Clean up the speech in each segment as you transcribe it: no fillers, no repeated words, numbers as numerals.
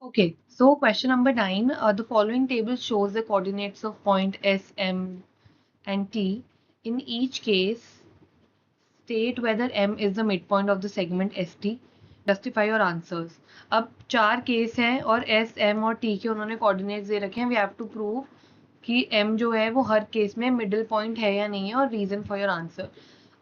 Okay, so question number 9. The following table shows the coordinates of point S, M, and T. In each case, state whether M is the midpoint of the segment ST. Justify your answers. अब 4 case हैं और S, M और T के उन्होंने coordinates दे रखे हैं. We have to prove कि M जो है वो हर केस में मिडिल पॉइंट है या नहीं है और रीजन फॉर योर आंसर.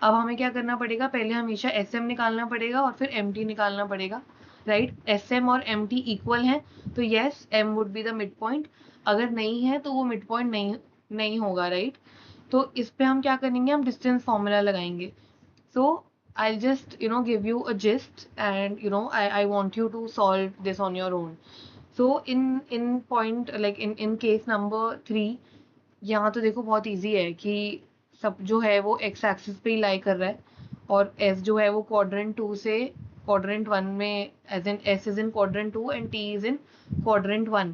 अब हमें क्या करना पड़ेगा, पहले हमेशा SM निकालना पड़ेगा और फिर MT निकालना पड़ेगा, राइट. SM और MT इक्वल हैं तो yes M would be the mid point. अगर नहीं है तो वो मिड पॉइंट नहीं होगा, राइट. तो इस पे हम क्या करेंगे, हम डिस्टेंस फॉर्मूला लगाएंगे. So I'll just give you a gist, and I want you to solve this on your own. So in point, like in case number 3, यहाँ तो देखो बहुत इजी है कि सब जो है वो x एक्सिस पे ही लाई कर रहा है और s जो है वो क्वाड्रेंट 2 से क्वाड्रेंट 1 में, as in s is in quadrant 2 and t is in quadrant 1,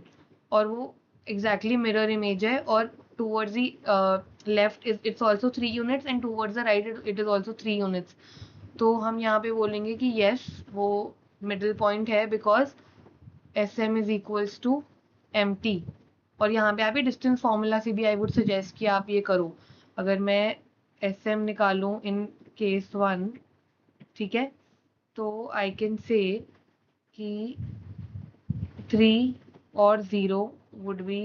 और वो एग्जैक्टली मिरर इमेज है. और towards the left is it's also 3 units and towards the right it is also 3 units. तो हम यहाँ पे बोलेंगे कि yes वो मिडिल पॉइंट है because SM is equals to MT. और यहाँ पे आप ये डिस्टेंस फॉर्मूला से भी आई वुड सजेस्ट कि आप ये करो. अगर मैं SM निकालूं इन केस 1, ठीक है, तो आई कैन से कि 3 और 0 would be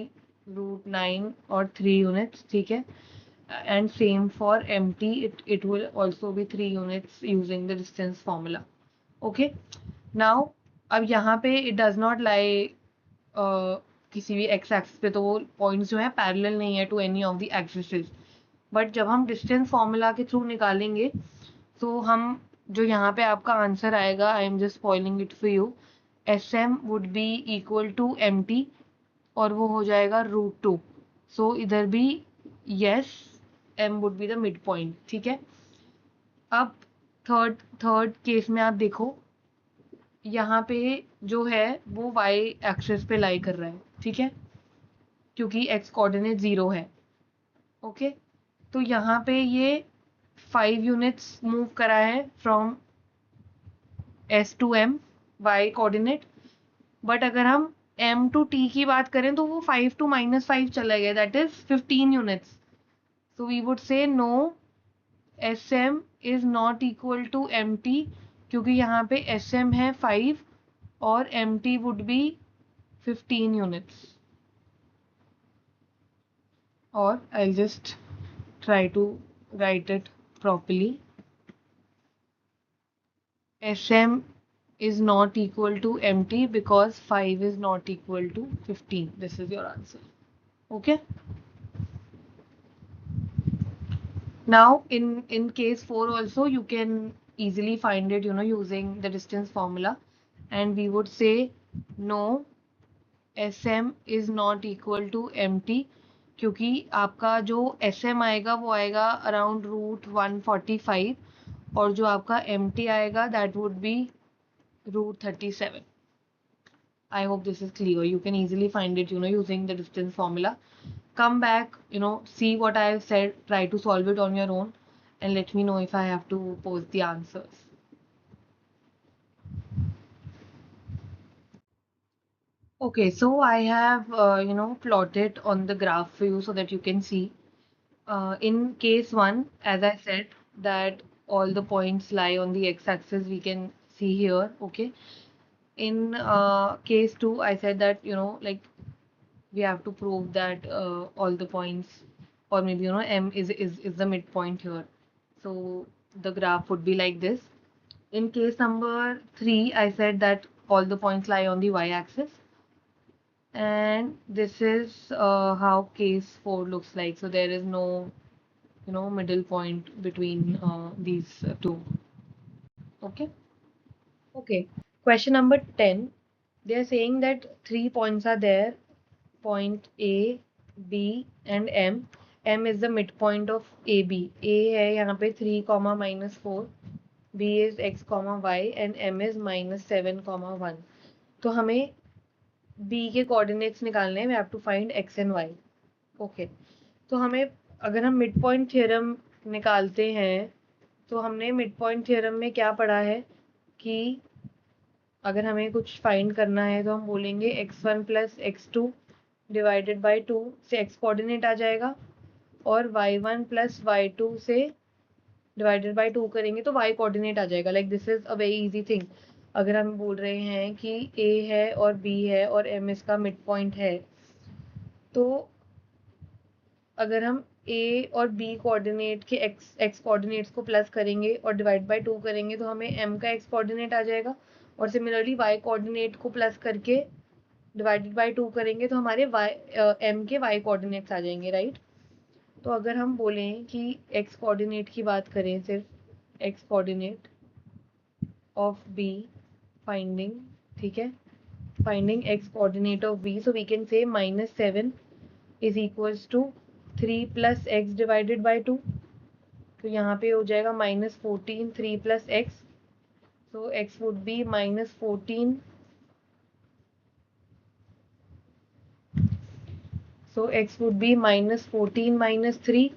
√9 और 3 units, ठीक है. And same for MT, it will also be 3 units using the distance formula. Okay. Now अब यहाँ पे it does not lie किसी भी x एक्सिस पे, तो वो पॉइंट्स जो है पैरेलल नहीं है to any of the axes. But जब हम डिस्टेंस फॉर्मूला के थ्रू निकालेंगे तो हम जो यहाँ पे आपका आंसर आएगा, I am just spoiling it for you, SM would be equal to MT और वो हो जाएगा √2. सो इधर भी yes M would be the mid point, ठीक है. अब थर्ड केस में आप देखो, यहाँ पे जो है वो y एक्सिस पे लाई कर रहा है, ठीक है, क्योंकि x कोऑर्डिनेट 0 है. ओके. तो यहाँ पे ये 5 यूनिट्स मूव करा है from S to M y coordinate. But अगर हम M टू T की बात करें तो वो 5 टू -5 चला गया, that is 15 units. So we would say no, SM is not equal to MT, क्योंकि यहाँ पे SM है 5 और MT वुड बी 15 यूनिट्स. और I'll just try to write it properly. SM is not equal to MT because 5 is not equal to 15. This is your answer. Okay. Now in case 4 also you can easily find it using the distance formula, and we would say no, SM is not equal to MT, क्योंकि आपका जो SM आएगा वो आएगा around √145 और जो आपका MT आएगा that would be √37. I hope this is clear. You can easily find it using the distance formula. Come back, see what I have said, try to solve it on your own, and let me know if I have to post the answers. Okay, so I have plotted on the graph for you so that you can see. In case 1, as I said, that all the points lie on the x-axis, we can see here. Okay. In case 2, I said that like we have to prove that all the points, or maybe M is the midpoint here. So the graph would be like this. In case number 3, I said that all the points lie on the y-axis, and this is how case 4 looks like. So there is no middle point between these two. Okay. Okay. Question number 10. They are saying that 3 points are there, point A, B and M. M is the midpoint of AB. A है यहाँ पे 3, -4. B is x, y and M is -7, 1. तो हमें B के coordinates निकालने हैं. We have to find x and y. Okay. तो हमें अगर हम मिड पॉइंट थ्योरम निकालते हैं तो हमने मिड पॉइंट थ्योरम में क्या पढ़ा है कि अगर हमें कुछ फाइंड करना है तो हम बोलेंगे x1 plus x2 divided by 2 से x कोऑर्डिनेट आ जाएगा, और y1 प्लस y2 से डिवाइडेड बाई 2 करेंगे तो y कोऑर्डिनेट आ जाएगा. Like this is a very easy thing. अगर हम बोल रहे हैं कि a है और b है और m इसका मिड पॉइंट है, तो अगर हम a और b कोऑर्डिनेट के x कोऑर्डिनेट्स को प्लस करेंगे और डिवाइड बाय 2 करेंगे तो हमें m का x कोऑर्डिनेट आ जाएगा, और सिमिलरली y कोऑर्डिनेट को प्लस करके डिवाइडेड बाय 2 करेंगे तो हमारे m के y कोऑर्डिनेट्स आ जाएंगे, राइट. तो अगर हम बोलें कि x कोऑर्डिनेट की बात करें, सिर्फ x coordinate of b finding, ठीक है, finding x coordinate of b, so we can say -7 is equals to 3 plus x divided by 2. तो यहाँ पे हो जाएगा -14 3 plus x, so x would be -14, so x would be -14 -3,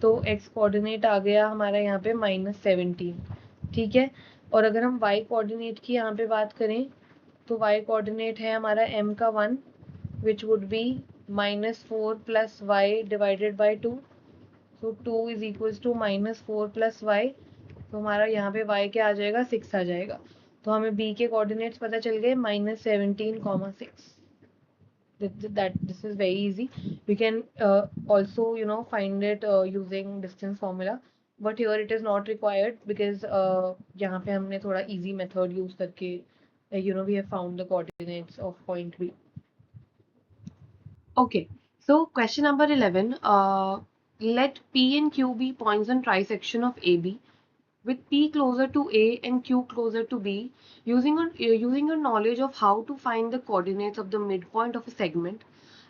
तो x coordinate आ गया हमारा यहाँ पे -17, ठीक है. और अगर हम y कोऑर्डिनेट की यहाँ पे बात करें तो y कोऑर्डिनेट है हमारा m का 1, which would be -4 plus y divided by 2, सो 2 is equals to -4 plus y. तो हमारा यहाँ पे y क्या आ जाएगा, 6 आ जाएगा. तो हमें b के कोऑर्डिनेट्स पता चल गए, -17, 6. That this is very easy. We can also find it using distance formula, but here it is not required because यहाँ पे हमने थोड़ा easy method use करके we have found the coordinates of point B. Okay, so question number 11. Let P and Q be points on trisection of AB, with P closer to A and Q closer to B. Using your knowledge of how to find the coordinates of the midpoint of a segment,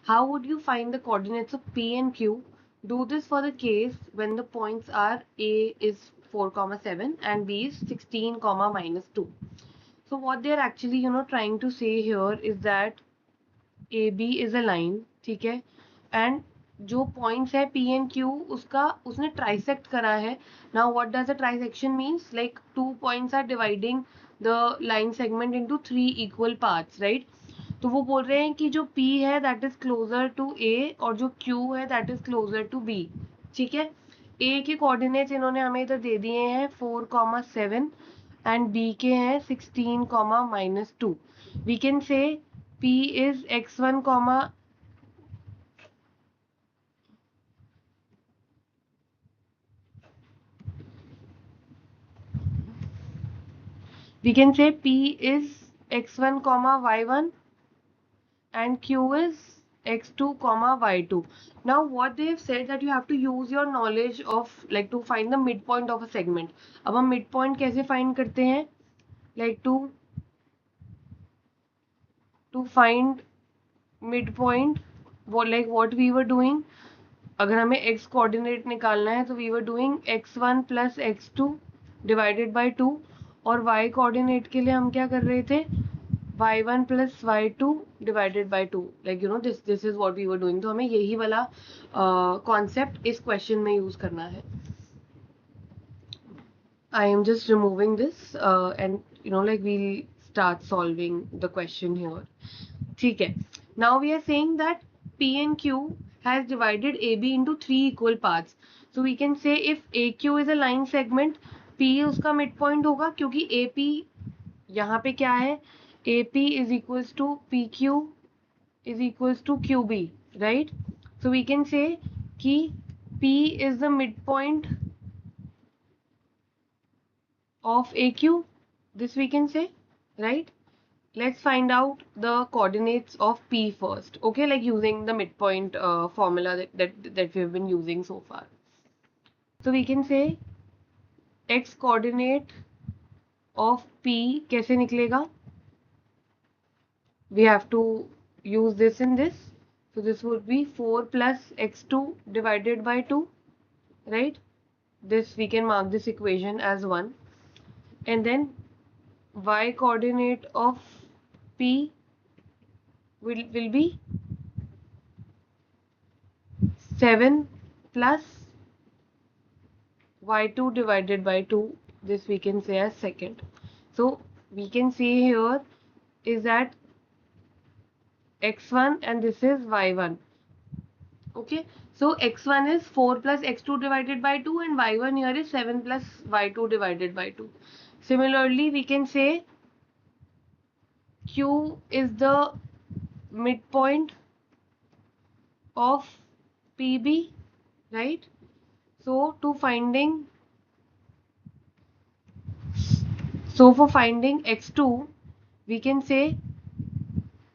how would you find the coordinates of P and Q? Do this for the case when the points are A is 4, 7 and B is 16, -2. So what they are actually trying to say here is that AB is a line, ठीक है, and जो points है P and Q उसका उसने trisect करा है. Now what does a trisection means, like 2 points are dividing the line segment into 3 equal parts, right. तो वो बोल रहे हैं कि जो P है that is closer to A और जो Q है that is closer to B, ठीक है. A के कोऑर्डिनेट्स इन्होंने हमें इधर दे दिए हैं 4, 7 एंड B के हैं 16, -2. We can say P is x1, we can say P is x1, y1 and Q is x2, y2. Now what they have said that you have to use your knowledge of like to find the midpoint of a segment. अब हम midpoint कैसे find करते हैं, like to find midpoint, what we were doing, अगर हमें x coordinate निकालना है तो we were doing x1 plus x2 divided by 2, और y कोऑर्डिनेट के लिए हम क्या कर रहे थे, y1 plus y2 divided by 2. Like this is what we were doing. तो हमें यही वाला कॉन्सेप्ट इस क्वेश्चन में यूज करना है. आई am just removing this and like we'll start solving the question here. ठीक है. Now we are saying that P and Q has divided AB into 3 equal parts. So we can say if AQ is a line segment, P उसका midpoint होगा क्योंकि AP यहाँ पे क्या है, AP is equals to PQ is equals to QB, right? So we can say कि P is the midpoint of AQ. This we can say, right? Let's find out the coordinates of P first, okay, like using the midpoint formula that we've been using so far. So we can say x coordinate of P कैसे निकलेगा, we have to use this in this, so this would be 4 plus x2 divided by 2, right. This we can mark this equation as 1, and then y coordinate of P will be 7 plus y2 divided by 2. This we can say as second. So we can see here is at x1 and this is y1. Okay, so x1 is 4 plus x2 divided by 2 and y1 here is 7 plus y2 divided by 2. Similarly, we can say Q is the midpoint of PB, right? So for finding x2, we can say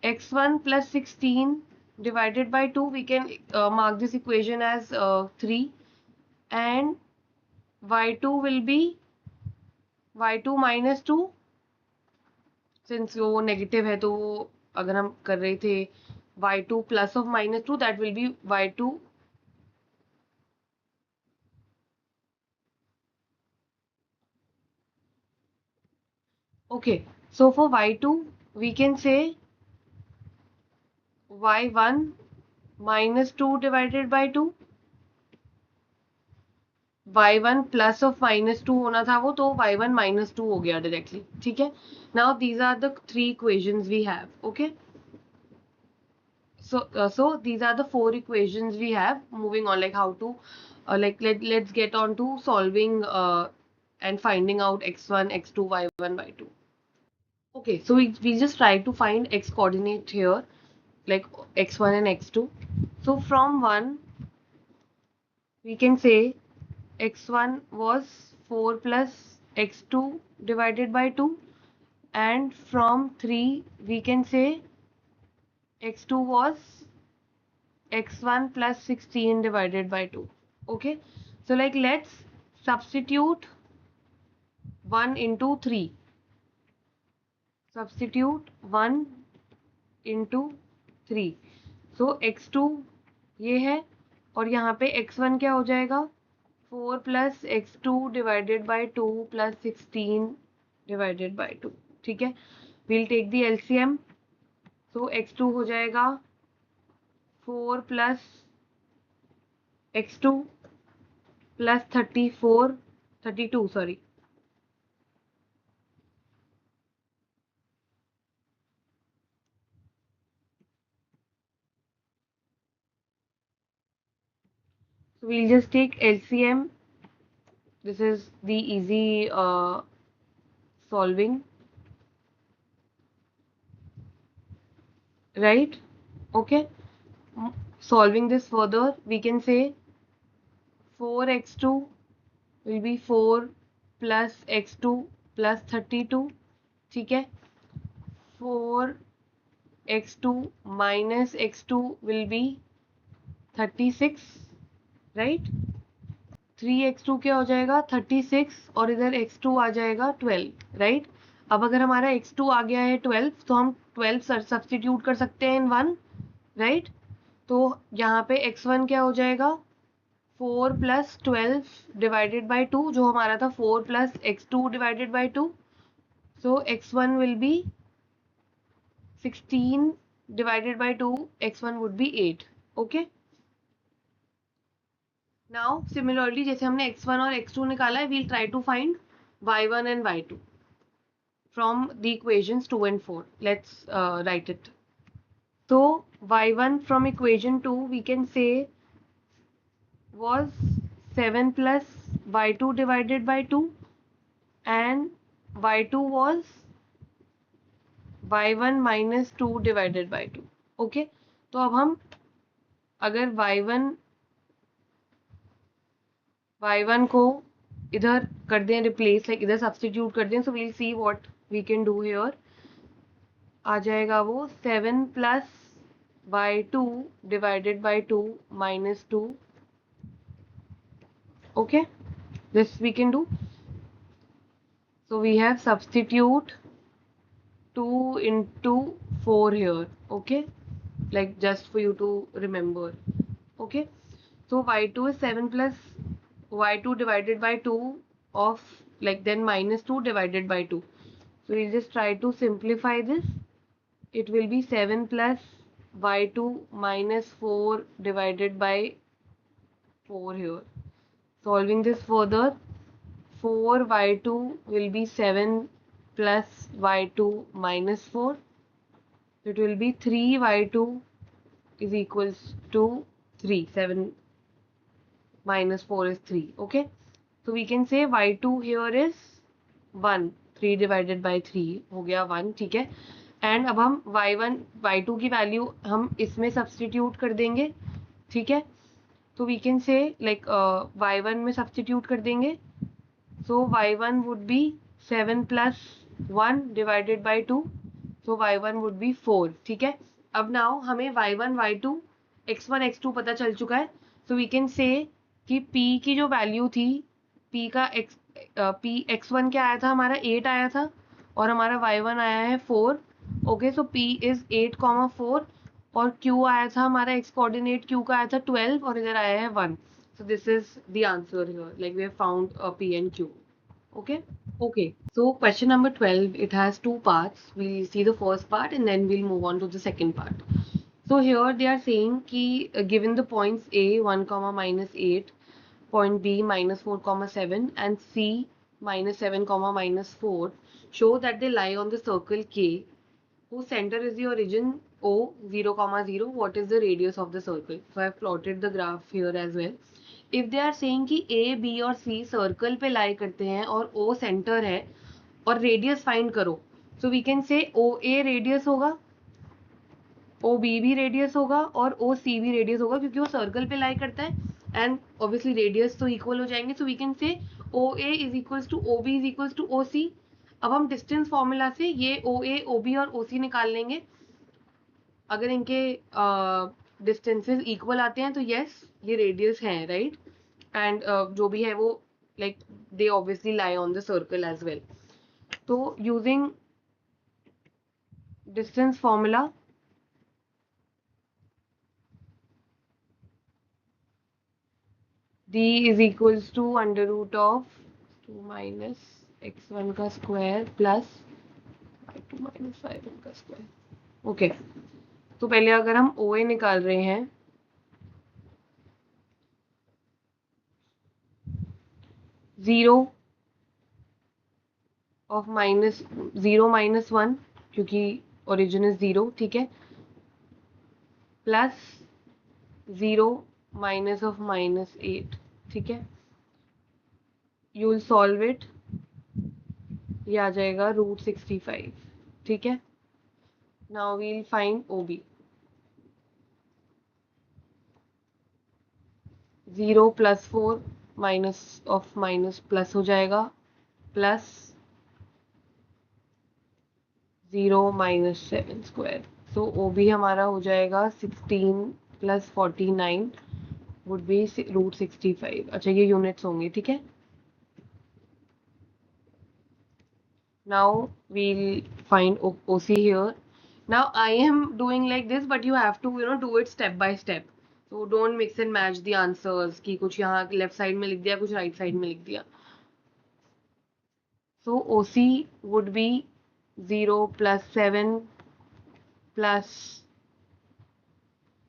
x1 plus 16 divided by 2. We can mark this equation as 3, and y2 will be y2 minus 2. Since वो negative है तो अगर हम कर रहे थे y2 plus of minus 2, that will be y2 okay. So for y2 we can say y1 minus 2 divided by 2, y1 plus of minus 2 होना था वो, तो y1 minus 2 हो गया डायरेक्टली. ठीक है, now these are the 3 equations we have. Okay, so these are the 4 equations we have. Moving on, like how to let's get on to solving and finding out x1, x2, y1, y2. Okay, so we just try to find x coordinate here, like x1 and x2. So from 1 we can say x1 was 4 plus x2 divided by 2, and from 3 we can say x2 was x1 plus 16 divided by 2. Okay, so like let's substitute 1 into 3. Substitute 1 into 3. So x2 ये है और यहाँ पे x1 क्या हो जाएगा, 4 plus x2 divided by 2 plus 16 divided by 2. ठीक है, we'll take the LCM. So x2 हो जाएगा 4 plus x2 plus 32, sorry. So we'll just take LCM. This is the easy solving, right? Okay. Solving this further, we can say 4x2 will be 4 plus x2 plus 32. ठीक है, 4x2 minus x2 will be 36, right? 3x2 क्या हो जाएगा, 36, और इधर x2 आ जाएगा 12, right? अब अगर हमारा x2 आ गया है 12, तो हम 12 सब्सटीट्यूट कर सकते हैं इन 1, राइट? तो यहाँ पे x1 क्या हो जाएगा, 4 प्लस 12 डिवाइडेड बाई 2, जो हमारा था 4 plus x2 divided by 2. So x1 will be 16 divided by 2, x1 would be 8. Okay. Now similarly जैसे हमने x1 और x2 निकाला है, we'll try to find y1 and y2 from the equations 2 and 4. Let's write it. So y1 from equation 2 we can say was 7 plus y2 divided by 2, and y2 was y1 minus 2 divided by 2. Okay, तो अब हम अगर y1 को इधर कर दें replace, like इधर substitute कर दें, so we'll see what we can do here. आ जाएगा वो 7 plus y2 divided by 2 minus 2. Okay, this we can do. So we have substitute 2 into 4 here. Okay, like just for you to remember. Okay, so y2 is 7 plus y2 divided by 2 of, like, then minus 2 divided by 2. So we'll just try to simplify this. It will be 7 plus y2 minus 4 divided by 4 here. Solving this further, 4 y2 will be 7 plus y2 minus 4. So it will be 3y2 is equals to 3. 7 minus 4 is 3. Okay. So we can say y2 here is 1. 3 divided by 3 हो गया 1. ठीक है. And अब हम y1 y2 की value हम इसमें substitute कर देंगे. ठीक है. तो वी कैन से लाइक y1 में सब्सटीट्यूट कर देंगे. सो y1 would be 7 plus 1 divided by 2. So y1 would be 4. ठीक है. अब नाउ हमें y1 y2 x1 x2 पता चल चुका है. सो वी कैन से कि p की जो वैल्यू थी, p का p x1 क्या आया था हमारा 8 आया था और हमारा y1 आया है 4. ओके. सो p इज 8,4 और q आया था हमारा x कोऑर्डिनेट q का आया था 12 और इधर आया है 1. So this is the answer here. Like we have found P and Q. Okay. Okay. So question number 12. It has two parts. We'll see the first part and then we'll move on to the second part. So here they are saying कि given the points A 1 comma minus 8, point B minus 4 comma 7 and C minus 7 comma minus 4 show that they lie on the circle K whose center is the origin O 0 comma 0. What is the radius of the circle? So I have plotted the graph here as well. If they are saying कि A, B और C circle पे लाई करते हैं और O centre है और radius find करो, so we can say OA radius होगा, OB भी रेडियस होगा और OC भी रेडियस होगा क्योंकि वो सर्कल पे लाई करता है एंड ऑब्वियसली रेडियस तो इक्वल हो जाएंगे. So we can say OA is equals to OB is equals to OC. अब हम डिस्टेंस फॉर्मूला से ये OA, OB और OC निकाल लेंगे. अगर इनके डिस्टेंसेस इक्वल आते हैं तो यस ये रेडियस हैं, राइट. एंड जो भी है वो like they obviously lie on the circle as well. तो using distance formula d is equals to under root of 2 minus x1 का square plus y2 minus y1 का स्क्वायर. ओके. तो पहले अगर हम OA निकाल रहे हैं, 0 ऑफ माइनस 0 माइनस 1 क्योंकि ओरिजिन इज 0. ठीक है. Plus 0 minus of minus 8. ठीक है. You will solve it. ये आ जाएगा √65. ठीक है. Now we will find OB. 0 plus 4 minus of minus plus हो जाएगा plus 0 minus 7 square. So OB हमारा हो जाएगा 16 प्लस 49 वुड बी √65. अच्छा ये यूनिट्स होंगे. ठीक है. Now we'll find OC here. Now I am doing like this, but you have to do it step by step. So don't mix and match the answers कि कुछ यहाँ left side में लिख दिया कुछ right side में लिख दिया. So OC would be 0 plus 7 plus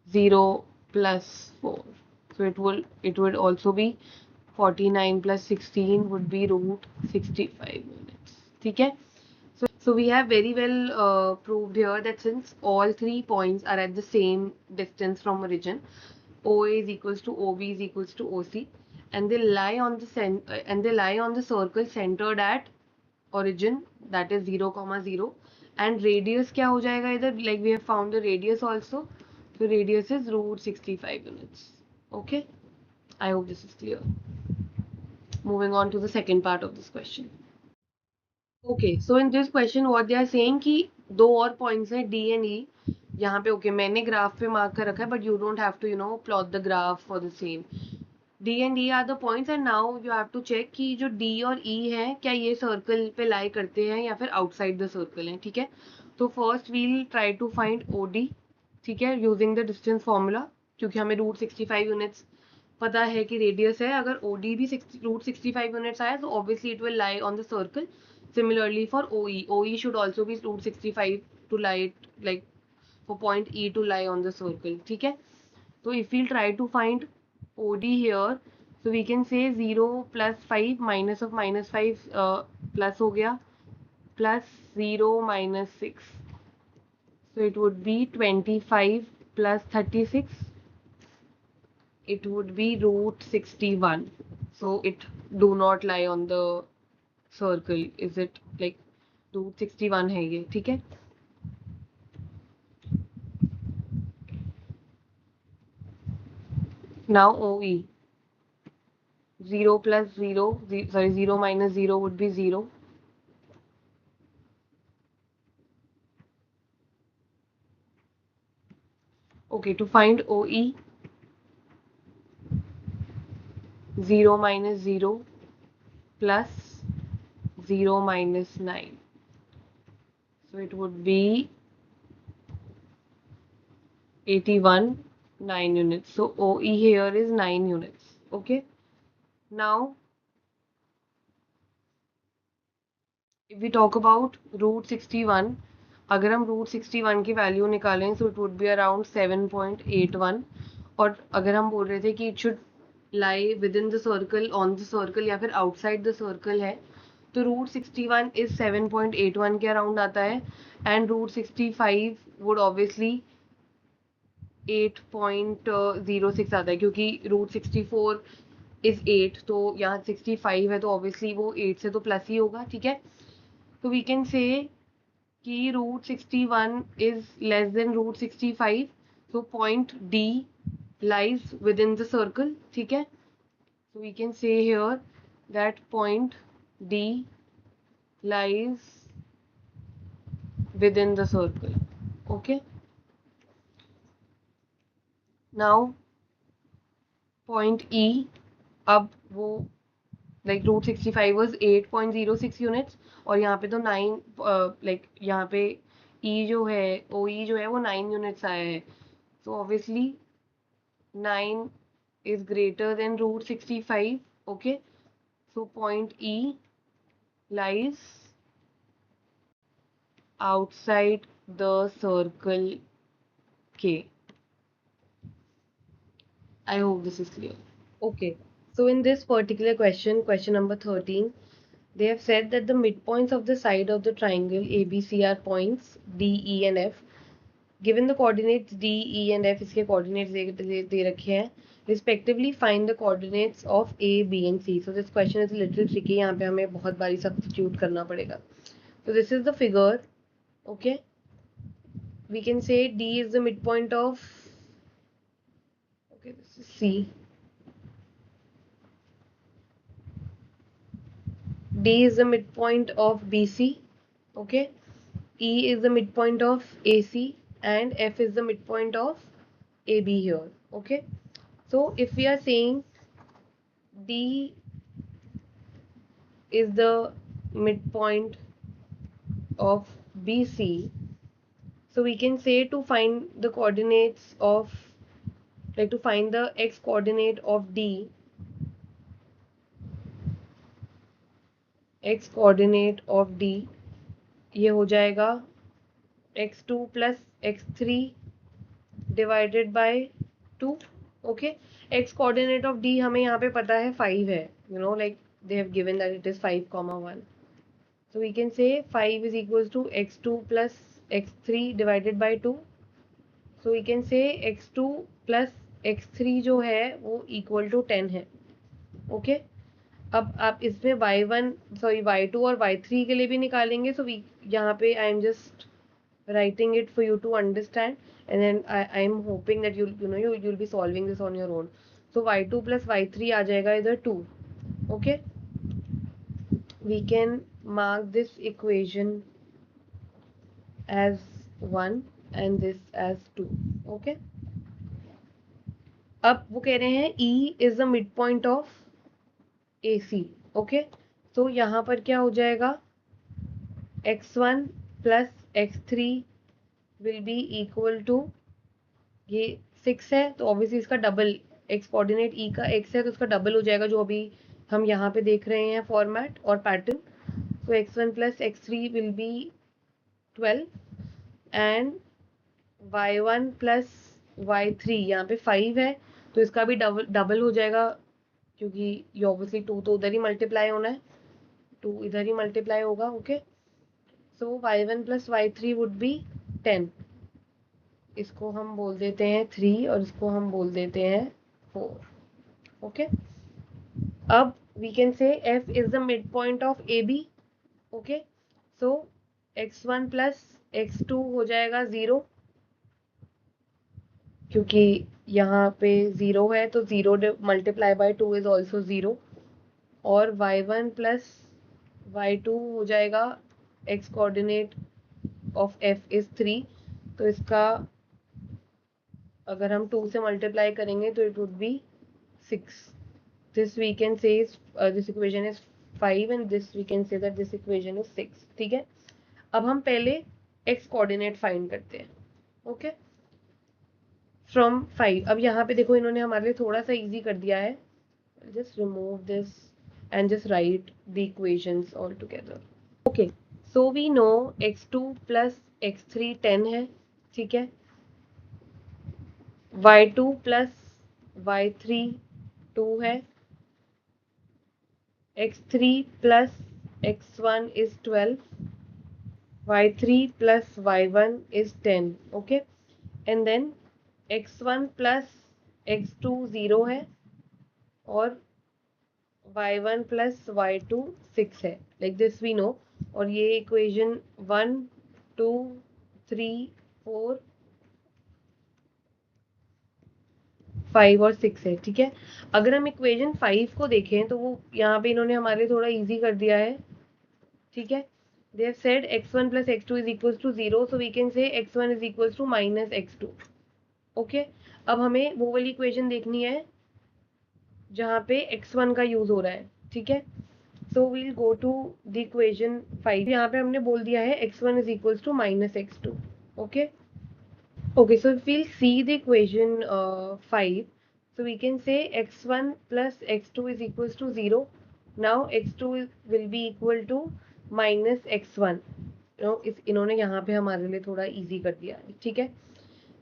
0 plus 4. So it would also be 49 plus 16 would be √65 units. ठीक है. So we have very well proved here that since all 3 points are at the same distance from origin, OA is equals to OB is equals to OC, and they lie on the circle centered at origin, that is 0 comma 0. And radius क्या हो जाएगा इधर, like we have found the radius also. So radius is √65 units. Okay, I hope this is clear. Moving on to the second part of this question. Okay, so in this question what they are saying कि दो और points हैं D and E. यहाँ पे okay मैंने graph पे mark कर रखा है but you don't have to plot the graph for the same. D and E are the points and now you have to check कि जो D और E है क्या ये सर्कल पे लाई करते हैं या फिर आउटसाइड द सर्कल हैं. ठीक है. तो first we'll try to find OD. ठीक है. यूजिंग द डिस्टेंस फॉर्मूला क्योंकि हमें √65 यूनिट्स पता है कि रेडियस है. अगर OD भी √65 यूनिट्स आया तो obviously it will lie on the circle. Similarly for OE, OE should also be √65 to lie like for point E to lie on the circle. ठीक है. So if we'll try to find OD here, so we can say 0 plus 5 minus of minus 5 plus हो गया plus 0 minus 6. So it would be 25 plus 36. It would be root 61. So it do not lie on the circle. Is it like root 61 है ये, ठीक है? Now OE. 0 plus 0, 0 minus 0 would be 0. Okay, to find OE, 0 minus 0 plus 0 minus 9. So it would be 81, 9 units. So OE here is 9 units. Okay. Now, if we talk about root 61, अगर हम root 61 की value निकालें so it would be around 7.81. और अगर हम बोल रहे थे कि it should lie within the circle, on the circle या फिर outside the circle है, तो root 61 is 7.81 के अराउंड आता है and root 65 would obviously 8.06 आता है क्योंकि रूट 64 इज 8, तो यहाँ 65 है तो ऑब्वियसली वो 8 से तो प्लस ही होगा, ठीक है? तो वी कैन से कि root 61 is less than root 65, so point D lies within the circle, ठीक है? So we can say here that point D lies within the circle. Okay. Now point E, अब वो like root 65 was 8.06 units और यहाँ पे तो 9 like यहाँ पे E जो है OE जो है वो 9 units आया है, so obviously 9 is greater than root 65. Okay, so point E lies outside the circle K. I hope this is clear. Okay, so in this particular question, question number 13, they have said that the midpoints of the side of the triangle ABC are points D, E and F. Given the coordinates D, E and F, इसके coordinates दे रखे हैं. Respectively, find the coordinates of A, B and C. So this question is a little tricky. यहाँ पे हमें बहुत बारी substitute करना पड़ेगा. So this is the figure. Okay. We can say D is the midpoint of. Okay, this is C. D is the midpoint of BC. Okay. E is the midpoint of AC and F is the midpoint of AB here. Okay. So if we are saying D is the midpoint of BC, so we can say to find the coordinates of, like to find the x coordinate of D, x coordinate of D ये हो जाएगा x2 plus x3 divided by 2. Okay, x coordinate of D हमें यहाँ पे पता है 5 है, you know, like they have given that it is 5 comma 1. So we can say 5 is equals to x2 plus x3 divided by 2. So we can say x2 plus x3 जो है वो equal to 10 है. Okay, अब आप इसमें y1 sorry y2 और y3 के लिए भी निकालेंगे. So यहाँ पे I am just writing it for you to understand, and then I am hoping that you'll be solving this on your own. So y2 plus y3 आ जाएगा इधर 2. Okay, we can mark this equation as 1 and this as 2. Okay, अब वो कह रहे हैं E is the midpoint of AC. Okay, तो यहाँ पर क्या हो जाएगा, x1 plus x3 will be equal to, ये 6 है तो ऑब्वियसली इसका डबल, x कोऑर्डिनेट E का x है तो इसका डबल हो जाएगा जो अभी हम यहाँ पे देख रहे हैं फॉर्मेट और pattern. So x1 plus x3 will be 12 and y1 plus y3 यहाँ पे 5 है तो इसका भी डबल हो जाएगा क्योंकि ये ऑब्वियसली 2 तो उधर ही मल्टीप्लाई होना है, 2 इधर ही मल्टीप्लाई होगा. Okay, so y1 plus y3 would be 10. इसको हम बोल देते हैं 3 और इसको हम बोल देते हैं 4. ओके, अब we can say f is the mid point of A B. Okay, so x1 plus x2 हो जाएगा 0, क्योंकि यहाँ पे 0 है तो 0 मल्टीप्लाई बाय 2 इज ऑल्सो 0. और y1 प्लस y2 हो जाएगा, x coordinate of f is 3, तो इसका अगर हम 2 से मल्टीप्लाई करेंगे तो it would be 6. This we can say this equation is 5 and this we can say that this equation is 6. ठीक है, अब हम पहले x कोऑर्डिनेट फाइंड करते हैं. Okay, from 5. अब यहाँ पे देखो इन्होंने हमारे लिए थोड़ा सा इजी कर दिया है. Just remove this and just write the equations all together. Okay, so we know x2 plus x3 10 है. ठीक है, y2 प्लस y3 2 है, x3 plus x1 is 12, y3 plus y1 is 10. Okay, and then x1 plus x2 0 है और y1 plus y2 6 है. Like this we know. और ये equation 1 2 3 4 5 और 6 है. ठीक है, अगर हम इक्वेशन 5 को देखें तो वो यहाँ पे इन्होंने हमारे लिए थोड़ा इजी कर दिया है. ठीक है, they have said x1 plus x2 is equals to 0, so we can say x1 is equals to minus x2. Okay, अब हमें वो वाली इक्वेशन देखनी है जहाँ पे x1 का यूज हो रहा है. ठीक है, so we'll go to the equation 5. यहाँ पे हमने बोल दिया है x1 is equals to minus x2. Okay, okay, so if we'll see the equation 5, so we can say x1 plus x2 is equals to 0. Now x2 will be equal to minus x1. इन्होंने यहाँ पे हमारे लिए थोड़ा easy कर दिया है. ठीक है,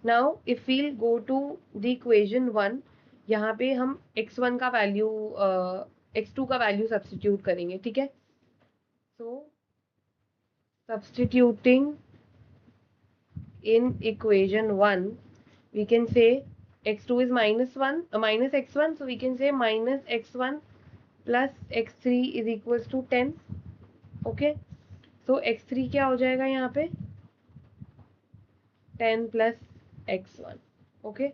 now if we'll go to the equation 1, यहाँ पे हम x1 का वैल्यू x2 का वैल्यू सब्स्टिट्यूट करेंगे. ठीक है, सो substituting in equation 1, we can say x2 is minus 1 minus x1, so we can say minus x1 plus x3 is equals to 10. okay, so x3 क्या हो जाएगा यहाँ पे 10 plus x1. okay,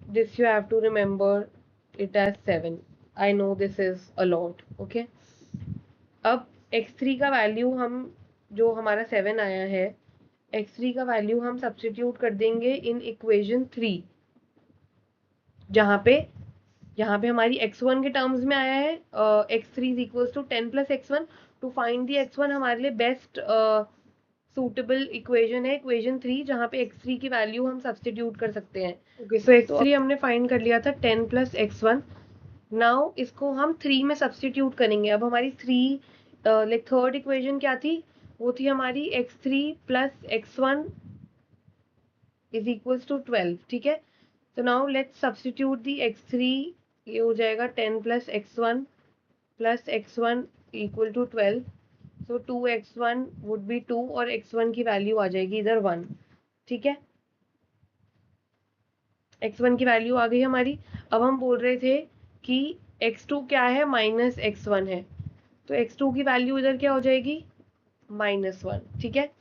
this you have to remember it as 7. I know this is a lot. okay, अब x3 का value हम जो हमारा 7 आया है, x3 का वैल्यू हम सब्स्टिट्यूट कर देंगे इन इक्वेशन 3, जहाँ पे हमारी x1 के टर्म्स में आया है x3 is equals to 10 plus x1. To find the x1 हमारे लिए बेस्ट सूटेबल इक्वेशन है इक्वेशन 3, जहाँ पे x3 की वैल्यू हम सब्स्टिट्यूट कर सकते हैं. ओके, सो x3 हमने फाइंड कर लिया था 10 plus x1. नाउ इसको हम 3 में सब्स्टिट्यूट करेंगे. अब हमारी 3 लाइक थर्ड इक्वेशन क्या थी, वो थी हमारी x3 plus x1 is equals to 12. ठीक है, तो now let's substitute the x3. ये हो जाएगा 10 plus x1 plus x1 equal to 12. so 2x1 would be 2 और x1 की वैल्यू आ जाएगी इधर 1. ठीक है, x1 की वैल्यू आ गई हमारी. अब हम बोल रहे थे कि x2 क्या है, माइनस x1 है, तो x2 की वैल्यू इधर क्या हो जाएगी -1. ठीक है,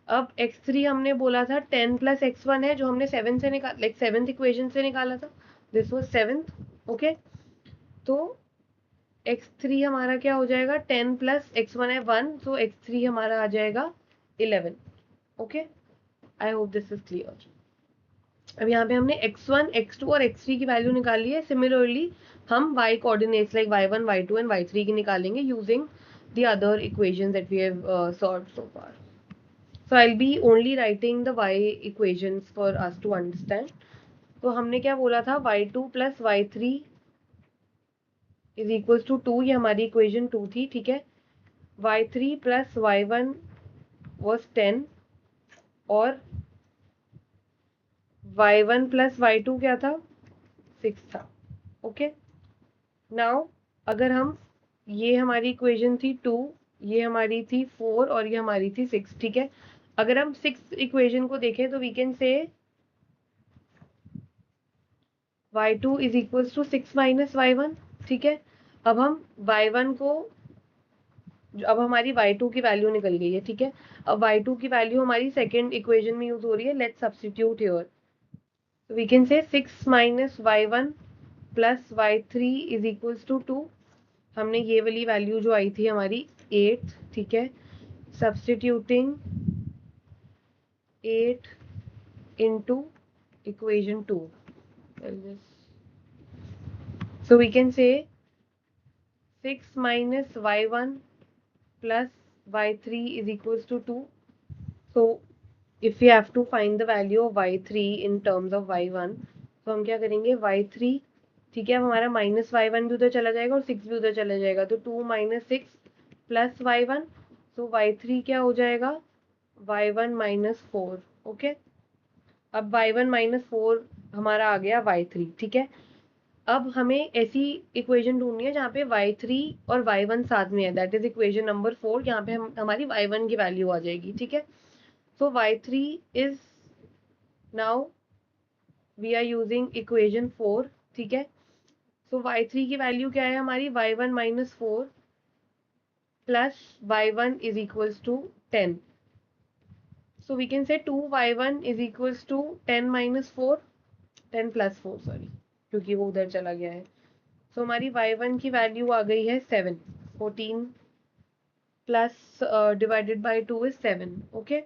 अब x3 हमने बोला था 10 plus x1 है, जो हमने 7 से निकाल लाइक 7th इक्वेशन से निकाला था. This was 7th. ओके, तो x3 हमारा क्या हो जाएगा 10 plus x1 है 1, सो x3 हमारा आ जाएगा 11. Okay, I hope this is clear. अब यहाँ पे हमने x1 x2 और x3 की वैल्यू निकाली है. सिमिलरली हम y coordinates like y1 y2 and y3 की निकालेंगे using the other equations that we have solved so far. So I'll be only writing the y equations for us to understand. तो हमने क्या बोला था, y2 plus y3 is equals to 2. ये हमारी equation 2 थी. ठीक है, y3 plus y1 was 10 और y1 plus y2 क्या था 6 था. ओके, नाउ अगर हम ये हमारी इक्वेशन थी 2, ये हमारी थी 4 और ये हमारी थी 6. ठीक है, अगर हम 6th इक्वेशन को देखें तो वी कैन से y2 is equals to 6 minus y1, ठीक है। अब हम y1 को, अब हमारी y2 की वैल्यू निकल गई है, ठीक है। अब y2 की वैल्यू हमारी सेकेंड इक्वेशन में यूज हो रही है, let's substitute here. So we can say 6 minus y1 plus y3 is equals to 2। हमने ये वाली वैल्यू जो आई थी हमारी 8, ठीक है। Substituting 8 into equation 2, so we can say 6 minus y1 plus y3 is equals to 2। so if we have to find the value of y3 in terms of y1, तो हम क्या करेंगे, y3, ठीक है। अब हमारा माइनस y1 भी उधर चला जाएगा और 6 भी उधर चला जाएगा, तो 2 माइनस 6 प्लस y1, तो y3 क्या हो जाएगा, y1 माइनस 4, ओके। अब y1 माइनस 4 हमारा आ गया y3, ठीक है। अब हमें ऐसी इक्वेशन ढूंढनी है जहाँ पे y3 और y1 साथ में है, दैट इज इक्वेशन नंबर 4। यहाँ पे हम हमारी y1 की वैल्यू आ जाएगी, ठीक है। So y3 is, now we are using equation 4, ठीक है। So y3 की वैल्यू क्या है हमारी, y1 minus 4 plus y1 is equals to 10। So we can say 2y1 is equals to 10 minus 4, 10 plus 4 sorry, क्योंकि वो उधर चला गया है। So हमारी y1 की वैल्यू आ गई है 7, 14 plus divided by 2 is 7, okay।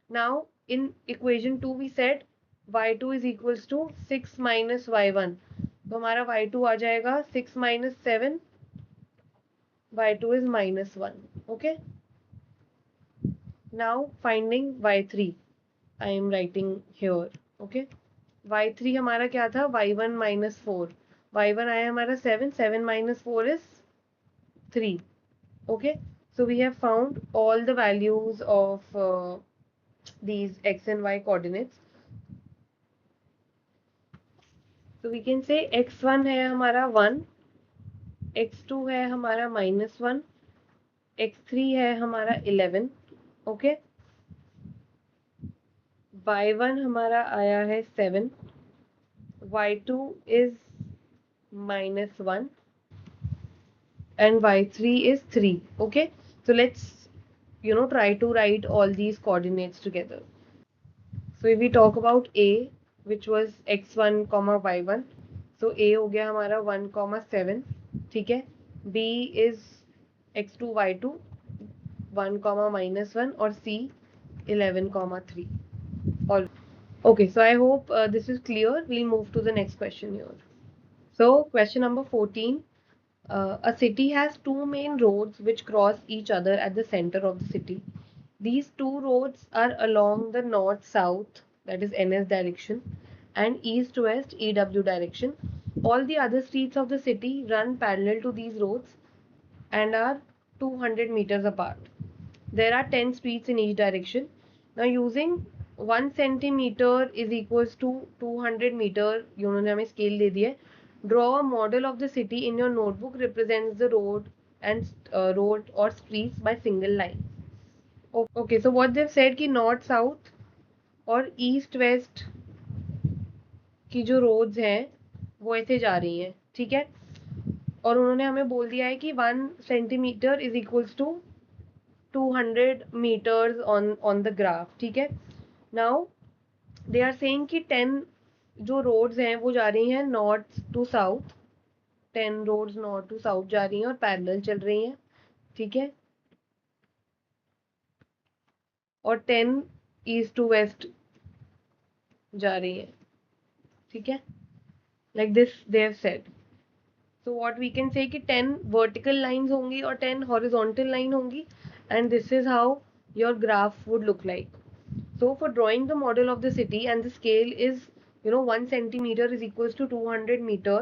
Now in equation 2 we said y2 is equals to 6 minus y1, तो हमारा y2 आ जाएगा 6 minus 7, y2 is minus 1, okay। Now finding y3, I am writing here, okay। y3 हमारा क्या था, y1 minus 4, y1 आया हमारा 7, 7 minus 4 is 3, okay। So we have found all the values of these x and y coordinates। तो we can से x1 है हमारा 1, x2 है हमारा -1, x3 है हमारा 11, ओके। y1 हमारा आया है 7, y2 is -1 and y3 is 3, okay। So let's try to write all these coordinates together। So if we talk about a, which was x1 y1, so a हो गया हमारा 1 7, ठीक है। b is x2 y2 1 -1 और c 11 3, all okay। So I hope this is clear, we'll move to the next question here। So question number 14, a city has two main roads which cross each other at the center of the city। These two roads are along the north-south, that is NS direction, and east-west EW direction. All the other streets of the city run parallel to these roads and are 200 meters apart। There are 10 streets in each direction। Now using 1 centimeter is equals to 200 meter, उन्होंने हमें scale दे दी है। Draw a model of the city in your notebook represents the road and road or streets by single line। Okay, so what they've said कि north south और east west की जो roads हैं वो ऐसे जा रही हैं, ठीक है। और उन्होंने हमें बोल दिया है कि 1 centimeter is equals to 200 meters on the graph, ठीक है। नाउ दे आर सेइंग कि 10 जो रोड्स हैं वो जा रही हैं north to south, 10 roads north to south जा रही हैं और पैरेलल चल रही हैं, ठीक है। और 10 ईस्ट टू वेस्ट जा रही हैं, ठीक है। Like this they have said. So what we can say कि 10 वर्टिकल लाइंस होंगी और 10 हॉरिजॉन्टल लाइन होंगी, and this is how your graph would look like. So for drawing the model of the city, and the scale is 1 centimeter is equals to 200 meter,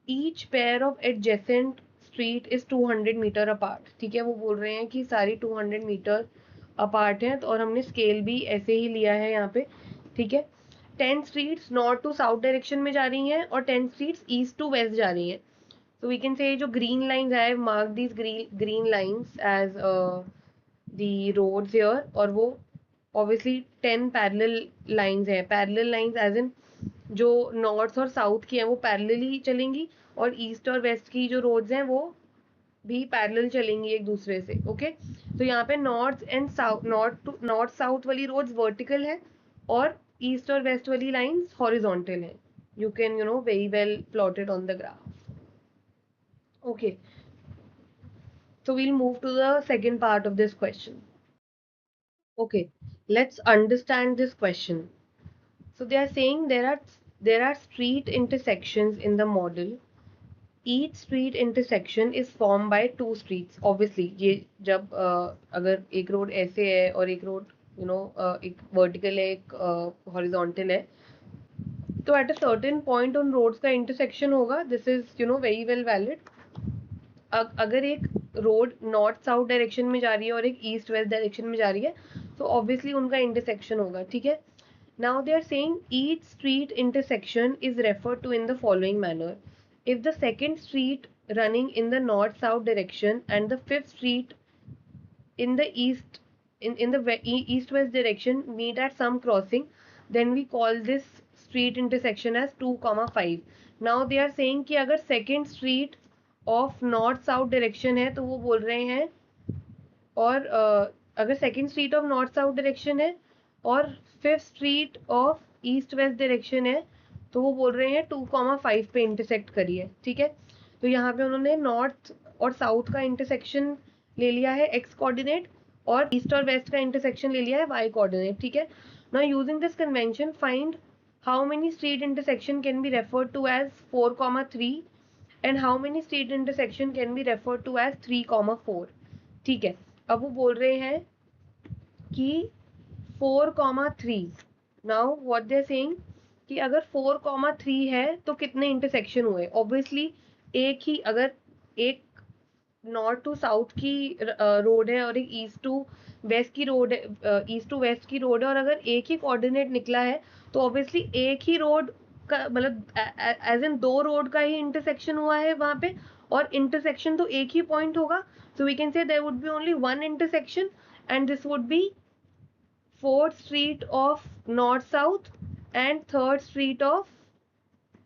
each pair of adjacent street is 200 meter apart, ठीक है। वो बोल रहे हैं कि सारी 200 metre apart हैं, तो और हमने स्केल भी ऐसे ही लिया है यहाँ पे, ठीक है। 10 streets north to south direction में जा रही हैं और 10 स्ट्रीट्स ईस्ट टू वेस्ट जा रही हैं। So we can say जो green lines है, mark these green lines as the roads here, और वो ऑब्वियसली 10 पैरेलल लाइंस है, पैरेलल लाइंस एज इन जो नॉर्थ और साउथ की हैं वो पैरेलली चलेंगी, और ईस्ट और वेस्ट की जो रोड्स हैं वो भी पैरेलल चलेंगी एक दूसरे से। ओके, तो यहाँ पे north and south, north south वाली रोड्स वर्टिकल है और ईस्ट और वेस्ट वाली लाइंस हॉरिजॉन्टल है। You can very well plot it on the graph. Okay, so we'll move to the second part of this question. Okay, let's understand this question. So they are saying there are street intersections in the model. Each street intersection is formed by two streets. Obviously, ये जब अगर एक road ऐसे है और एक road एक vertical है, एक हॉरिजॉन्टल है, तो एट अ सर्टेन पॉइंट उन रोड्स का इंटरसेक्शन होगा. This is very well valid. अगर एक रोड नॉर्थ साउथ डायरेक्शन में जा रही है और एक ईस्ट वेस्ट डायरेक्शन में जा रही है, तो ऑब्वियसली उनका इंटरसेक्शन होगा. ठीक है, now they are saying each street intersection is referred to in the following manner. If the second street running in the north south direction and the fifth street in the east west direction meet at some crossing, then we call this street intersection as 2,5. now they are saying कि अगर second street of north south direction है तो वो बोल रहे हैं, और अगर second street of north south direction है और fifth street of east west direction है, तो वो बोल रहे हैं 2,5 पे इंटरसेक्ट करिए. ठीक है, तो यहाँ पे उन्होंने नॉर्थ और साउथ का इंटरसेक्शन ले लिया है एक्स कोऑर्डिनेट, और ईस्ट और वेस्ट का इंटरसेक्शन ले लिया है वाई कोऑर्डिनेट. ठीक है, now using this convention find how many street intersection can be referred to as 4,3 and how many street intersection can be referred to as 3,4. ठीक है, अब वो बोल रहे हैं कि 4,3. Now what they are saying कि अगर 4,3 है तो कितने इंटरसेक्शन हुए. ऑब्वियसली एक ही, अगर एक नॉर्थ टू साउथ की रोड है और एक ईस्ट टू वेस्ट की रोड है, ईस्ट टू वेस्ट की रोड है, और अगर एक ही कोऑर्डिनेट निकला है तो ऑब्वियसली एक ही रोड का मतलब एज इन दो रोड का ही इंटरसेक्शन हुआ है वहां पे, और इंटरसेक्शन तो एक ही पॉइंट होगा. so we can say there would be only one intersection, and this would be fourth street of north south and third street of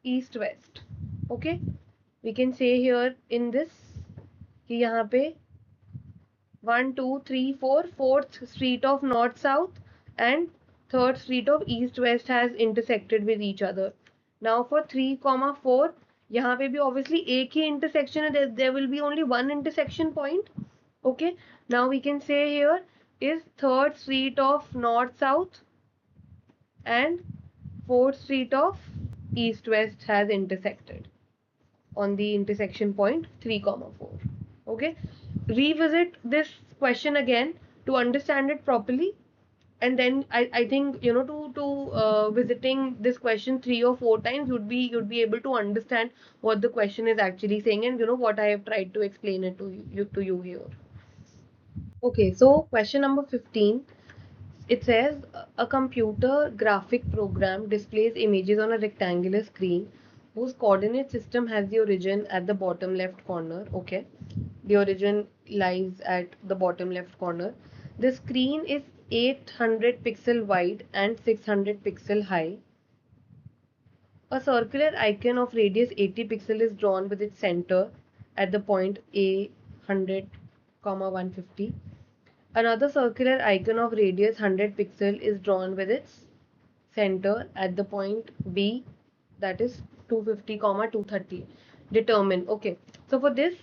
east west. okay, we can say here in this कि यहाँ पे 1 2 3 4 fourth street of north south and third street of east west has intersected with each other. now for 3,4 यहाँ पे भी obviously एक ही intersection है, there will be only one intersection point. okay, now we can say here is third street of north south and fourth street of east west has intersected on the intersection point 3,4. okay, revisit this question again to understand it properly, and then I think visiting this question 3 or 4 times you'd be able to understand what the question is actually saying, and what I have tried to explain it to you here. Okay, so question number 15. It says a computer graphic program displays images on a rectangular screen whose coordinate system has the origin at the bottom left corner. Okay, the origin lies at the bottom left corner. The screen is 800 pixel wide and 600 pixel high. A circular icon of radius 80 pixel is drawn with its center at the point A 100, 150. Another circular icon of radius 100 pixel is drawn with its center at the point B, that is 250, 230. Determine. Okay, so for this,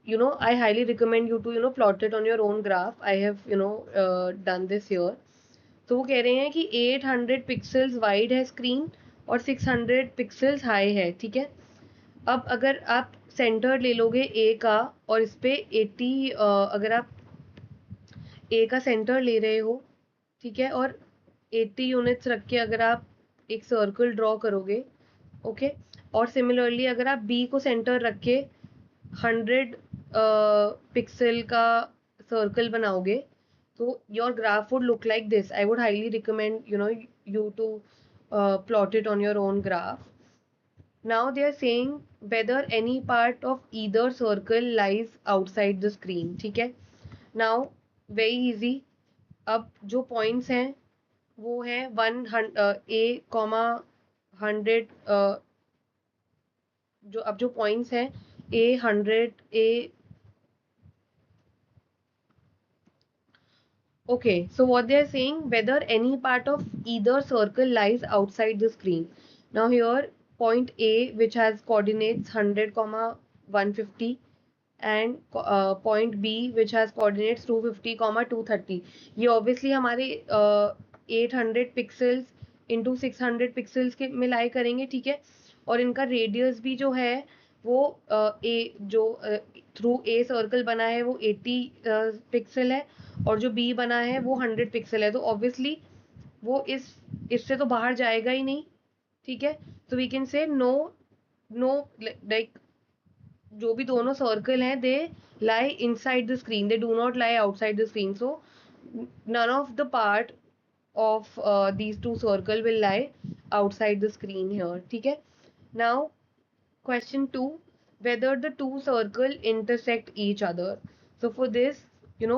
I highly recommend you to plot it on your own graph. I have done this here. तो वो कह रहे हैं कि 800 pixels wide है screen और 600 pixels high है. ठीक है, अब अगर आप सेंटर ले लोगे ए का और इस पे 80, अगर आप ए का सेंटर ले रहे हो, ठीक है, और 80 यूनिट्स रख के अगर आप एक सर्कल ड्रॉ करोगे, ओके, और सिमिलरली अगर आप बी को सेंटर रख के 100 पिक्सल का सर्कल बनाओगे, तो your graph would look like this. I would highly recommend you to plot it on your own graph. now they are saying whether any part of either circle lies outside the screen. ठीक है, now very easy. अब जो points हैं वो है 100 जो points हैं A100 Okay, so what they are saying, whether any part of either circle lies outside the screen. Now here, point A, which has coordinates 100, 150, and point B, which has coordinates 250, 230. ये obviously हमारे 800 pixels into 600 pixels के मिलाई करेंगे, ठीक है। और इनका radius भी जो है वो जो थ्रू ए सर्कल बना है वो 80 पिक्सल है, और जो बी बना है वो 100 पिक्सल है। तो ऑब्वियसली वो इससे तो बाहर जाएगा ही नहीं, ठीक है। तो we can say no, no, like जो भी दोनों सर्कल हैं दे lie inside the screen, they do not lie outside the screen. So none of the part of these two circle will lie outside the screen here, ठीक है। Now question 2, whether the two circle intersect each other. So for this,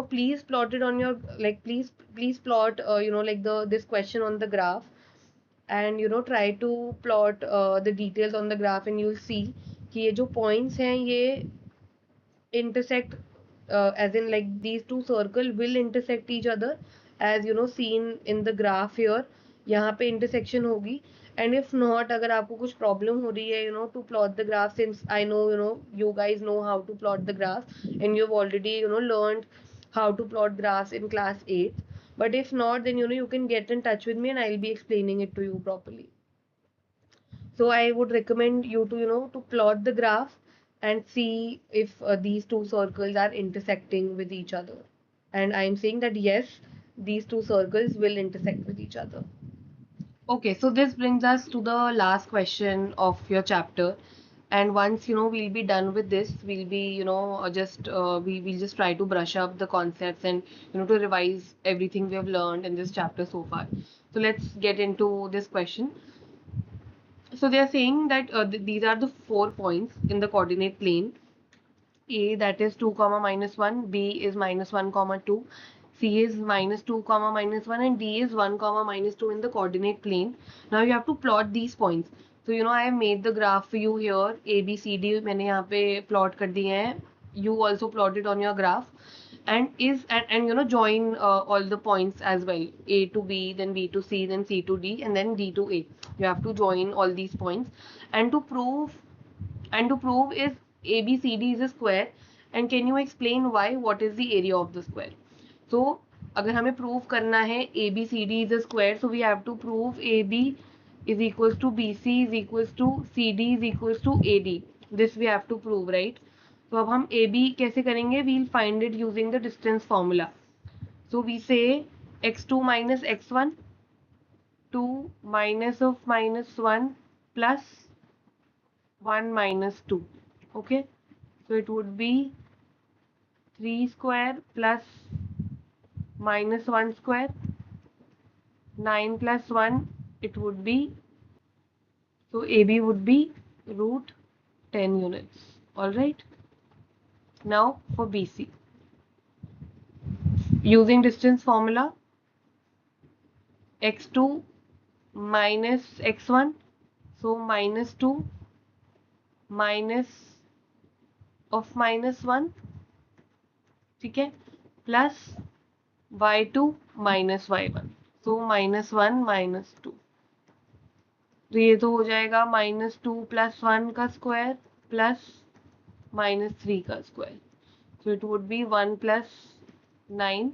please plot it on your, like, please plot like this question on the graph, and try to plot the details on the graph, and you'll see कि ये जो points हैं ये intersect, as in like these two circle will intersect each other, as seen in the graph here. यहाँ पे intersection होगी, and if not, अगर आपको कुछ problem हो रही है to plot the graph, since I know you guys know how to plot the graph, and you've already learned how to plot graphs in class 8. But if not, then you can get in touch with me and I'll be explaining it to you properly. So I would recommend you to to plot the graph and see if these two circles are intersecting with each other. And I am saying that yes, these two circles will intersect with each other. Okay, so this brings us to the last question of your chapter. And once we'll be done with this, we'll be just we'll just try to brush up the concepts, and to revise everything we have learned in this chapter so far. So let's get into this question. So they are saying that these are the 4 points in the coordinate plane. A, that is 2 comma minus 1, B is minus 1 comma 2, C is minus 2 comma minus 1, and D is 1 comma minus 2 in the coordinate plane. Now you have to plot these points. So I have made the graph for you here. A, B, C, D मैंने यहाँ पे plot कर दिए हैं. You also plot it on your graph. And join all the points as well, A to B, then B to C, then C to D, and then D to A. You have to join all these points, and to prove is ABCD is a square, and can you explain why? What is the area of the square? So अगर हमें prove करना है ABCD is a square, so we have to prove AB is equals to BC is equals to CD is equals to AD. This we have to prove, right? तो अब हम AB कैसे करेंगे? We'll find it using the distance formula. So we say x2 minus x1, 2 minus of minus 1 plus 1 minus 2. Okay, so it would be 3 square plus minus 1 square, 9 plus 1, it would be, so AB would be root 10 units. Alright, now for BC, using distance formula, x2 minus x1, so minus 2 minus of minus 1, ठीक है, plus y2 minus y1, so minus 1 minus 2. तो ये तो हो जाएगा minus 2 plus 1 का square plus minus 3 का square, so it would be 1 plus 9.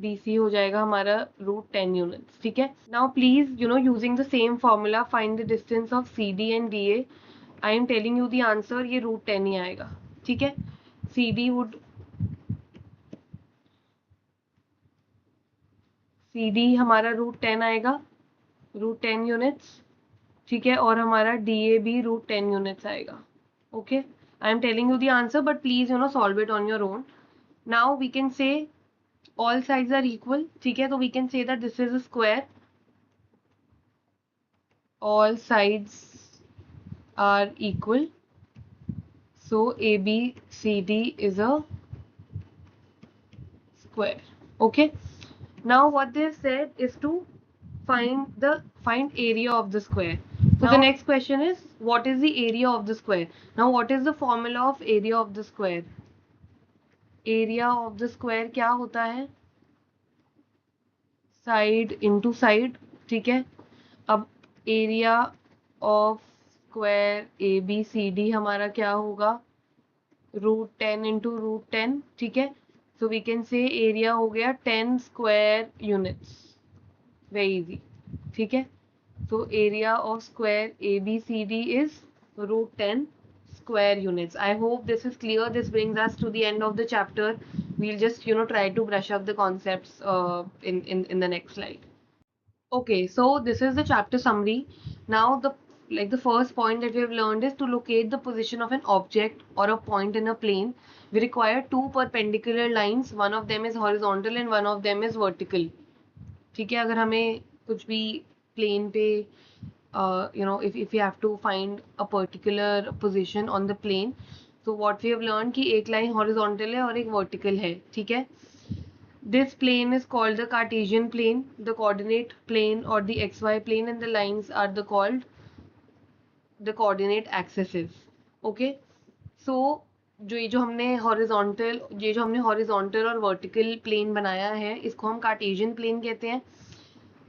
BC हो जाएगा हमारा root 10 units, ठीक है। Now please using the same formula find the distance of CD and DA. I am telling you the answer, ये root 10 ही आएगा, ठीक है। CD हमारा root 10 आएगा, root 10 units, ठीक है, और हमारा DA भी root 10 units आएगा. Okay, I am telling you the answer, but please solve it on your own. Now we can say all sides are equal, ठीक है, तो we can say that this is a square. All sides are equal, so ABCD is a square. Okay, now what they said is to find area of the square. So the next question is, what is the area of the square? Now what is the formula of area of the square? Area of the square क्या होता है? Side into side, ठीक है. अब area of square A B C D हमारा क्या होगा? √10 into √10, ठीक है. So we can say area हो गया 10 स्क्वायर यूनिट्स. वेरी इजी, ठीक है. So area of square ABCD is √10 square units. I hope this is clear. This brings us to the end of the chapter. We'll just try to brush up the concepts in the next slide. Okay, so this is the chapter summary. Now the first point that we have learned is to locate the position of an object or a point in a plane. We require two perpendicular lines. One of them is horizontal and one of them is vertical. ठीक है. अगर हमें कुछ भी plane पे if we have to find a particular position on the plane, so what we have learned कि एक line horizontal है और एक vertical है, ठीक है. This plane is called the Cartesian plane, the coordinate plane or the xy plane, and the lines are called the coordinate axes. Okay, so जो हमने horizontal और vertical plane बनाया है, इसको हम Cartesian plane कहते हैं.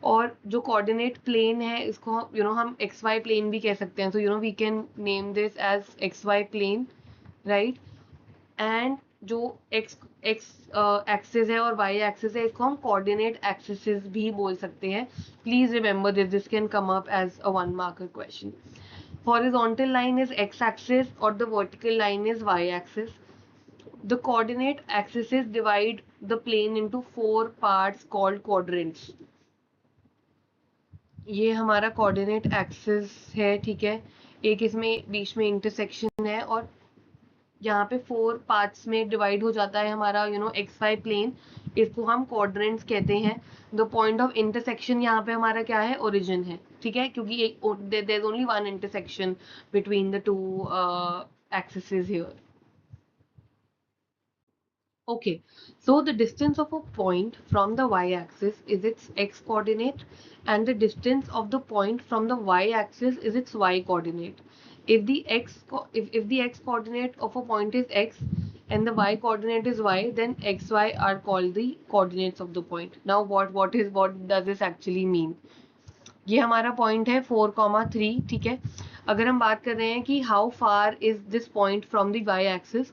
और जो कोऑर्डिनेट प्लेन है इसको हम एक्स वाई प्लेन भी कह सकते हैं. So we can name this as x y plane, right. And जो एक्स एक्स एक्सिस है और वाई एक्सिस है इसको हम कोऑर्डिनेट एक्सिस भी बोल सकते हैं. Please remember this can come up as a 1 marker question. Horizontal line is X axis और the vertical line is Y axis. The coordinate axes divide the plane into 4 parts called quadrants. ये हमारा coordinate axis है, ठीक है. एक इसमें बीच में intersection है और यहाँ पे 4 पार्ट्स में डिवाइड हो जाता है हमारा एक्स वाई प्लेन. इसको हम क्वाड्रेंट्स कहते हैं. द पॉइंट ऑफ इंटरसेक्शन यहाँ पे हमारा क्या है? ओरिजिन है, ठीक है, क्योंकि एक there is only one intersection between the two axis here. Okay, so the distance of a point from the y-axis is its x-coordinate and the distance of the point from the y-axis is its y-coordinate. If the x-coordinate of a point is x and the y-coordinate is y, then x, y are called the coordinates of the point. Now what does this actually mean? ये हमारा point है 4,3, ठीक है. अगर हम बात कर रहे हैं कि how far is this point from the y axis,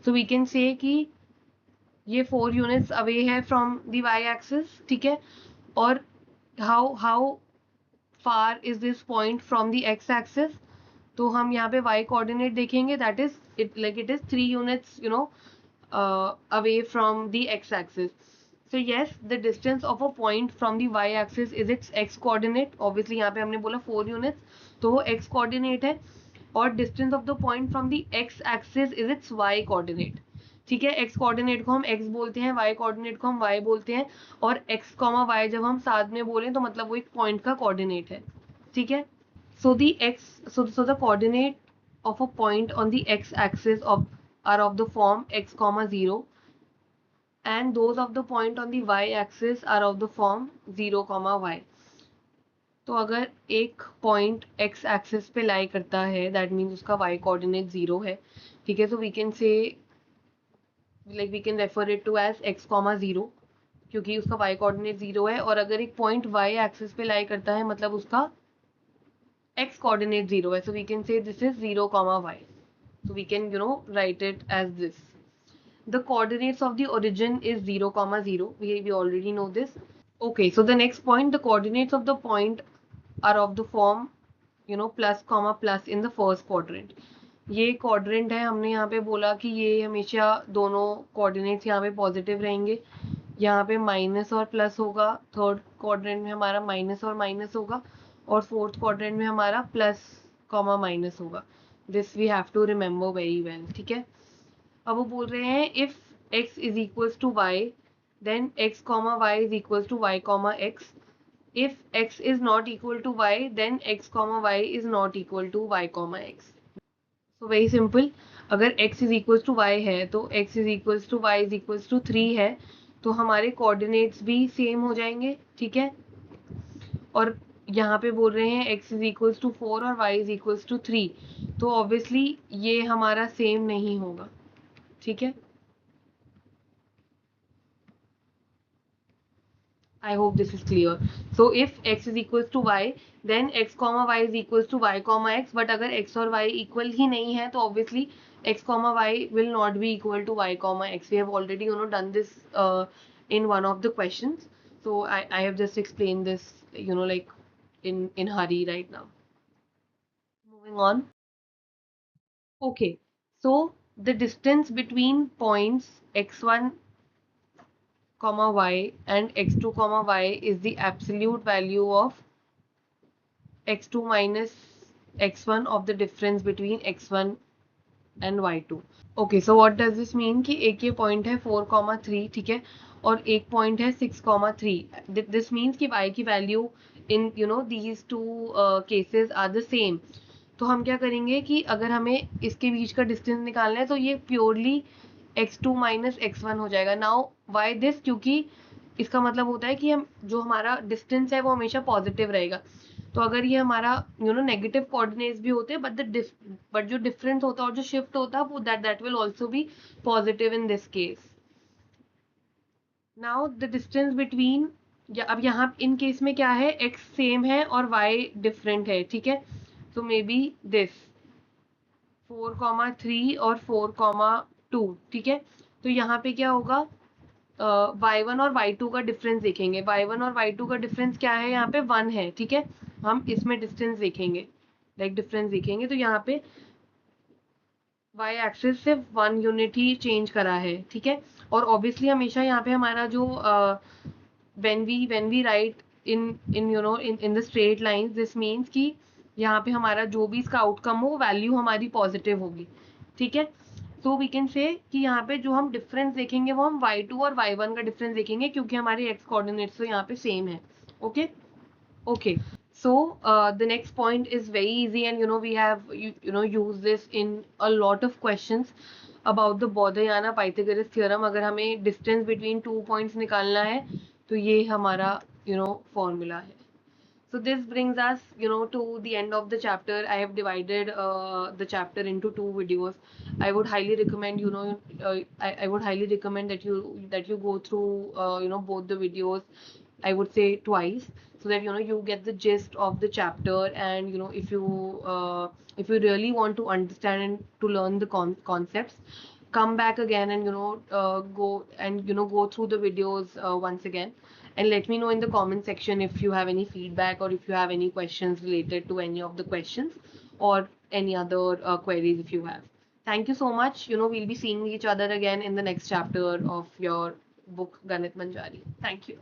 so we can say कि ये 4 यूनिट्स अवे है फ्रॉम द वाई एक्सिस, ठीक है. और how far is this point from the x axis, तो हम यहाँ पे वाई कोऑर्डिनेट देखेंगे, that is it is 3 units away from the x axis. So yes, the distance of a point from the y-axis is its x-coordinate. Obviously यहाँ पे हमने बोला 4 units, तो वो x-coordinate है. और distance of the point from the x-axis is its y-coordinate. ठीक है, x-coordinate को हम x बोलते हैं, y-coordinate को हम y बोलते हैं. और x, y जब हम साथ में बोलें तो मतलब वो एक पॉइंट का कोऑर्डिनेट है, ठीक है. So the coordinate of a point on the x-axis are of the form x, 0. And those of the point on the y-axis are of the form 0, y. तो अगर एक पॉइंट x एक्सिस पे lie करता है, that means उसका y coordinate 0 है, ठीक है. So we can say we can refer it to as x, 0, क्योंकि उसका y कोऑर्डिनेट 0 है. और अगर एक पॉइंट y एक्सिस पे लाई करता है मतलब उसका x कोऑर्डिनेट 0 है, so we can say this is 0, y. So we can write it as this. The coordinates of the origin is 0, 0. We already know this. Okay, so the next point, the coordinates of the point are of the form plus, plus in the first quadrant. ये quadrant है, हमने यहाँ पे बोला कि ये हमेशा दोनों coordinates यहाँ पे positive रहेंगे. यहाँ पे माइनस और प्लस होगा. थर्ड क्वाड्रेंट में हमारा माइनस और माइनस होगा और फोर्थ क्वाड्रेंट में हमारा प्लस कॉमा माइनस होगा. This we have to remember very well, ठीक है. अब वो बोल रहे हैं if x is equals to y then x, y is equals to y, x. If x is not equal to y then x, y is not equal to y, x. So very simple. अगर x is equals to y है तो x is equals to y is equals to 3 है, तो हमारे coordinates भी same हो जाएंगे, ठीक है. और यहाँ पे बोल रहे हैं x इज इक्वल्स टू 4 और y इज इक्वल्स टू 3, तो ऑब्वियसली ये हमारा सेम नहीं होगा, ठीक है। I hope this is clear. So if x is equals to y, then x comma y is equals to y comma x. But अगर x और y equal ही नहीं है, तो obviously x comma y will not be equal to y comma x. We have already done this in one of the questions. So I have just explained this like in hurry right now. Moving on. Okay. So the distance between points x1 comma y and x2 comma y is the absolute value of x2 minus x1 of the difference between x1 and y2. Okay, so what does this mean कि एक ये point है 4,3, ठीक है, और एक point है 6,3. This means कि y की value in these two cases are the same. तो हम क्या करेंगे कि अगर हमें इसके बीच का डिस्टेंस निकालना है तो ये प्योरली x2 माइनस x1 हो जाएगा. नाउ वाई दिस, क्योंकि इसका मतलब होता है कि हम जो हमारा डिस्टेंस है वो हमेशा पॉजिटिव रहेगा. तो अगर ये हमारा नेगेटिव कोऑर्डिनेट्स भी होते हैं, बट जो डिफरेंस होता है और जो शिफ्ट होता है वो that will also be positive in this case. Now the distance between, अब यहाँ इन केस में क्या है, x सेम है और y डिफरेंट है, ठीक है. सो मे बी दिस 4,3 और 4,2, ठीक है. तो यहाँ पे क्या होगा, y1 और y2 का डिफरेंस देखेंगे. y1 और y2 का डिफरेंस क्या है, यहाँ पे 1 है, ठीक है. हम इसमें डिस्टेंस देखेंगे, डिफरेंस देखेंगे, तो यहाँ पे y एक्सिस सिर्फ 1 यूनिट ही चेंज करा है, ठीक है. और ऑब्वियसली हमेशा यहाँ पे हमारा जो when we write in the straight lines, this means कि यहाँ पे हमारा जो भी इसका आउटकम हो वैल्यू हमारी पॉजिटिव होगी, ठीक है. सो वी कैन से कि यहाँ पे जो हम डिफरेंस देखेंगे वो हम y2 और y1 का डिफरेंस देखेंगे, क्योंकि हमारे x कोऑर्डिनेट्स तो यहाँ पे सेम है. Okay. Okay, so the next point is very easy, and we have used this in a lot of questions about the Baudrillard Pythagoras theorem. अगर हमें distance between two points निकालना है तो ये हमारा formula है. So this brings us to the end of the chapter. I have divided the chapter into two videos. I would highly recommend I would highly recommend that you go through both the videos. I would say twice, so that you get the gist of the chapter. And if you really want to understand and to learn the concepts, come back again and go and go through the videos once again, and let me know in the comment section if you have any feedback or if you have any questions related to any of the questions, or any other queries if you have. Thank you so much. We'll be seeing each other again in the next chapter of your book Ganit Manjari. Thank you.